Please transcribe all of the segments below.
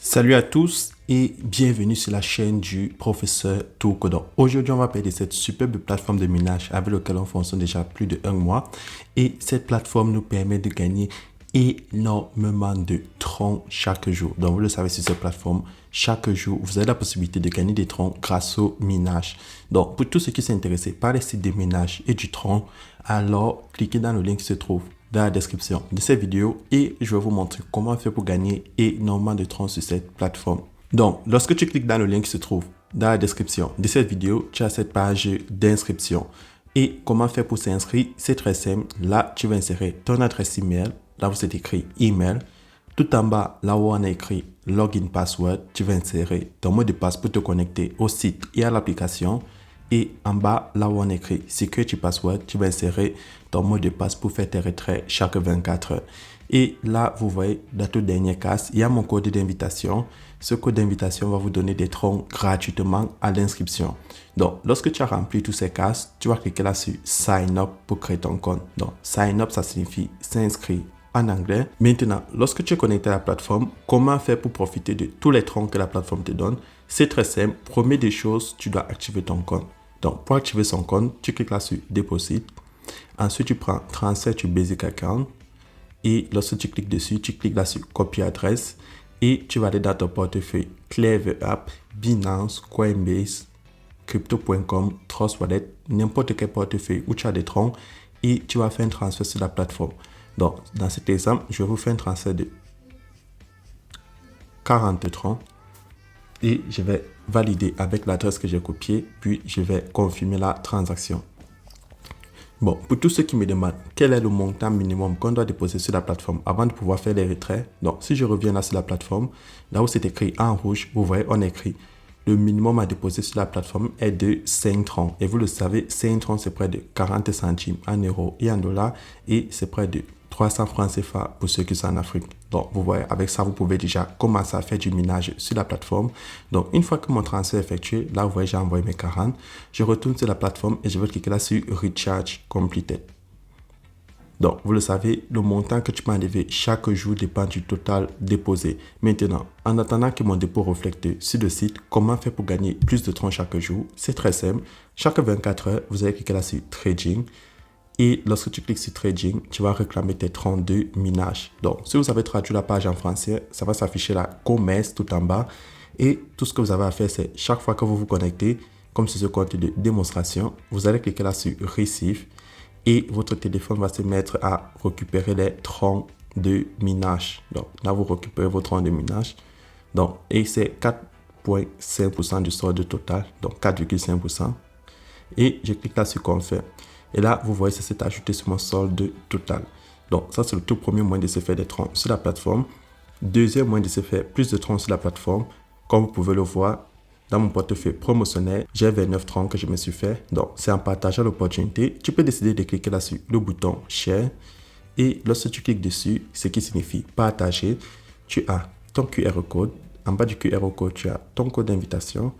Salut à tous et bienvenue sur la chaîne du professeur Tourcodon. Aujourd'hui, on va parler de cette superbe plateforme de minage avec laquelle on fonctionne déjà plus de 1 mois. Et cette plateforme nous permet de gagner énormément de troncs chaque jour. Donc, vous le savez, sur cette plateforme, chaque jour, vous avez la possibilité de gagner des troncs grâce au minage. Donc, pour tous ceux qui sont intéressés par les sites de minage et du tronc, alors cliquez dans le lien qui se trouve dans la description de cette vidéo et je vais vous montrer comment faire pour gagner énormément de troncs sur cette plateforme. Donc, lorsque tu cliques dans le lien qui se trouve dans la description de cette vidéo, tu as cette page d'inscription. Et comment faire pour s'inscrire? C'est très simple. Là, tu vas insérer ton adresse email. Là, vous êtes écrit email. Tout en bas, là où on a écrit login password, tu vas insérer ton mot de passe pour te connecter au site et à l'application. Et en bas, là où on écrit Security Password, tu vas insérer ton mot de passe pour faire tes retraits chaque 24 heures. Et là, vous voyez, dans toute dernière case, il y a mon code d'invitation. Ce code d'invitation va vous donner des troncs gratuitement à l'inscription. Donc, lorsque tu as rempli tous ces cases, tu vas cliquer là sur Sign Up pour créer ton compte. Donc, Sign Up, ça signifie s'inscrire en anglais. Maintenant, lorsque tu es connecté à la plateforme, comment faire pour profiter de tous les troncs que la plateforme te donne? C'est très simple. Première des choses, tu dois activer ton compte. Donc, pour activer son compte, tu cliques là sur Deposit. Ensuite, tu prends Transfer to Basic Account. Et lorsque tu cliques dessus, tu cliques là sur Copie adresse. Et tu vas aller dans ton portefeuille Clever App, Binance, Coinbase, Crypto.com, Trust Wallet, n'importe quel portefeuille où tu as des troncs. Et tu vas faire un transfert sur la plateforme. Donc, dans cet exemple, je vais vous faire un transfert de 40 troncs. Et je vais valider avec l'adresse que j'ai copiée, puis je vais confirmer la transaction. Bon, pour tous ceux qui me demandent quel est le montant minimum qu'on doit déposer sur la plateforme avant de pouvoir faire les retraits, donc si je reviens là sur la plateforme, là où c'est écrit en rouge, vous voyez, on écrit le minimum à déposer sur la plateforme est de 5 troncs. Et vous le savez, 5 troncs, c'est près de 40 centimes en euros et en dollars, et c'est près de 300 francs CFA pour ceux qui sont en Afrique. Donc, vous voyez, avec ça, vous pouvez déjà commencer à faire du minage sur la plateforme. Donc, une fois que mon transfert est effectué, là, vous voyez, j'ai envoyé mes 40. Je retourne sur la plateforme et je vais cliquer là sur Recharge Completed. Donc, vous le savez, le montant que tu peux enlever chaque jour dépend du total déposé. Maintenant, en attendant que mon dépôt reflète sur le site, comment faire pour gagner plus de troncs chaque jour? C'est très simple. Chaque 24 heures, vous allez cliquer là sur Trading. Et lorsque tu cliques sur Trading, tu vas réclamer tes troncs de minage. Donc, si vous avez traduit la page en français, ça va s'afficher là, commerce tout en bas. Et tout ce que vous avez à faire, c'est chaque fois que vous vous connectez, comme sur ce compte de démonstration, vous allez cliquer là sur Receive. Et votre téléphone va se mettre à récupérer les troncs de minage. Donc, là, vous récupérez vos troncs de minage. Donc, et c'est 4,5% du solde total. Donc, 4,5%. Et je clique là sur Confirm. Et là, vous voyez, ça s'est ajouté sur mon solde total. Donc, ça, c'est le tout premier moyen de se faire des troncs sur la plateforme. Deuxième moyen de se faire plus de troncs sur la plateforme. Comme vous pouvez le voir, dans mon portefeuille promotionnel, j'ai 29 troncs que je me suis fait. Donc, c'est en partageant l'opportunité. Tu peux décider de cliquer là sur le bouton Share. Et lorsque tu cliques dessus, ce qui signifie partager, tu as ton QR code. En bas du QR code, tu as ton code d'invitation.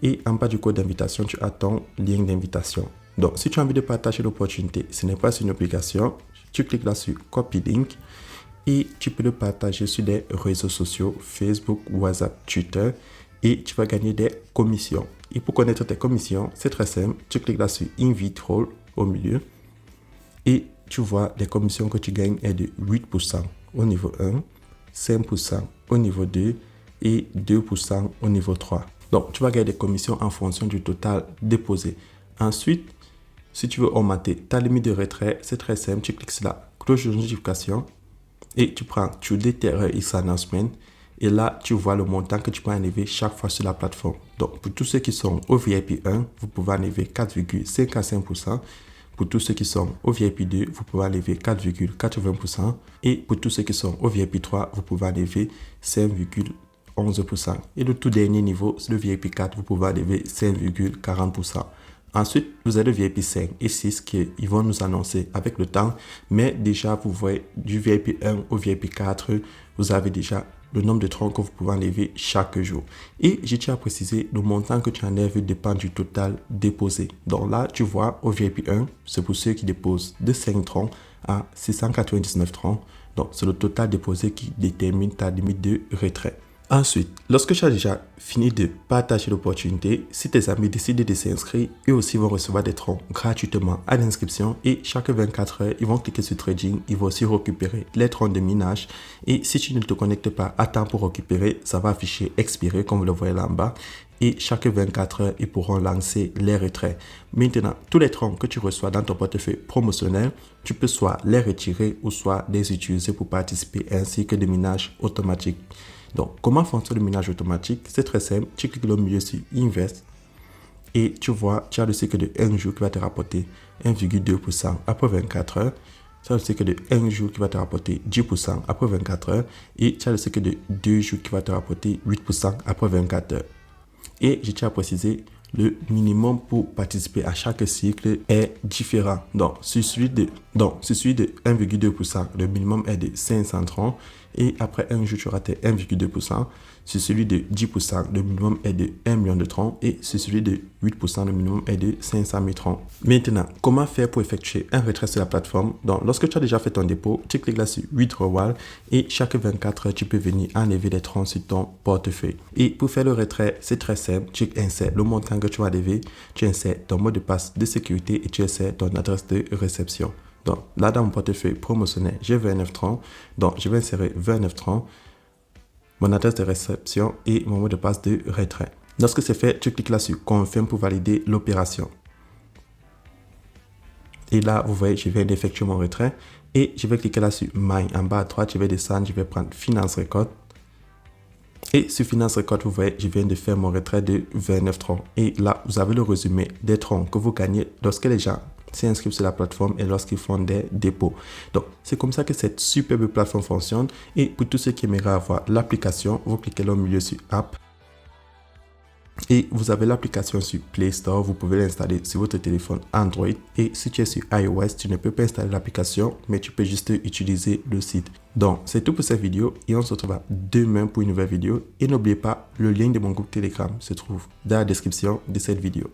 Et en bas du code d'invitation, tu as ton lien d'invitation. Donc, si tu as envie de partager l'opportunité, ce n'est pas une obligation. Tu cliques là sur Copy Link et tu peux le partager sur des réseaux sociaux, Facebook, WhatsApp, Twitter et tu vas gagner des commissions. Et pour connaître tes commissions, c'est très simple. Tu cliques là sur Invite Role au milieu et tu vois les commissions que tu gagnes est de 8% au niveau 1, 5% au niveau 2 et 2% au niveau 3. Donc, tu vas gagner des commissions en fonction du total déposé. Ensuite, si tu veux augmenter ta limite de retrait, c'est très simple. Tu cliques sur la cloche de notification et tu prends Today X Announcement. Et là, tu vois le montant que tu peux enlever chaque fois sur la plateforme. Donc, pour tous ceux qui sont au VIP 1, vous pouvez enlever 4,55%. Pour tous ceux qui sont au VIP 2, vous pouvez enlever 4,80%. Et pour tous ceux qui sont au VIP 3, vous pouvez enlever 5,11%. Et le tout dernier niveau, c'est le VIP 4, vous pouvez enlever 5,40%. Ensuite, vous avez le VIP 5 et 6 qui ils vont nous annoncer avec le temps. Mais déjà, vous voyez, du VIP 1 au VIP 4, vous avez déjà le nombre de troncs que vous pouvez enlever chaque jour. Et je tiens à préciser, le montant que tu enlèves dépend du total déposé. Donc là, tu vois, au VIP 1, c'est pour ceux qui déposent de 5 troncs à 699 troncs. Donc, c'est le total déposé qui détermine ta limite de retrait. Ensuite, lorsque tu as déjà fini de partager l'opportunité, si tes amis décident de s'inscrire, eux aussi vont recevoir des troncs gratuitement à l'inscription et chaque 24 heures, ils vont cliquer sur Trading, ils vont aussi récupérer les troncs de minage et si tu ne te connectes pas à temps pour récupérer, ça va afficher expiré comme vous le voyez là en bas et chaque 24 heures, ils pourront lancer les retraits. Maintenant, tous les troncs que tu reçois dans ton portefeuille promotionnel, tu peux soit les retirer ou soit les utiliser pour participer ainsi que des minages automatiques. Donc, comment fonctionne le minage automatique? C'est très simple. Tu cliques au milieu sur Invest et tu vois, tu as le cycle de 1 jour qui va te rapporter 1,2% après 24 heures. Tu as le cycle de 1 jour qui va te rapporter 10% après 24 heures. Et tu as le cycle de 2 jours qui va te rapporter 8% après 24 heures. Et je tiens à préciser, le minimum pour participer à chaque cycle est différent. Donc, sur celui de 1,2%, le minimum est de 530 et après un jour, tu auras tes 1,2%. Sur celui de 10%, le minimum est de 1 million de troncs et sur celui de 8%, le minimum est de 500 000 troncs. Maintenant, comment faire pour effectuer un retrait sur la plateforme? Donc, lorsque tu as déjà fait ton dépôt, tu cliques là sur Withdrawal et chaque 24 heures, tu peux venir enlever les troncs sur ton portefeuille. Et pour faire le retrait, c'est très simple. Tu insères le montant que tu vas lever, tu insères ton mot de passe de sécurité et tu insères ton adresse de réception. Donc, là, dans mon portefeuille promotionnel, j'ai 29 troncs. Donc, je vais insérer 29 troncs, mon adresse de réception et mon mot de passe de retrait. Lorsque c'est fait, tu cliques là sur Confirme pour valider l'opération. Et là, vous voyez, je viens d'effectuer mon retrait. Et je vais cliquer là sur Mine. En bas à droite, je vais descendre, je vais prendre Finance Record. Et sur Finance Record, vous voyez, je viens de faire mon retrait de 29 troncs. Et là, vous avez le résumé des troncs que vous gagnez lorsque les gens s'inscrivent sur la plateforme et lorsqu'ils font des dépôts. Donc, c'est comme ça que cette superbe plateforme fonctionne. Et pour tous ceux qui aimeraient avoir l'application, vous cliquez là au milieu sur App. Et vous avez l'application sur Play Store, vous pouvez l'installer sur votre téléphone Android. Et si tu es sur iOS, tu ne peux pas installer l'application, mais tu peux juste utiliser le site. Donc, c'est tout pour cette vidéo et on se retrouve demain pour une nouvelle vidéo. Et n'oubliez pas, le lien de mon groupe Telegram se trouve dans la description de cette vidéo.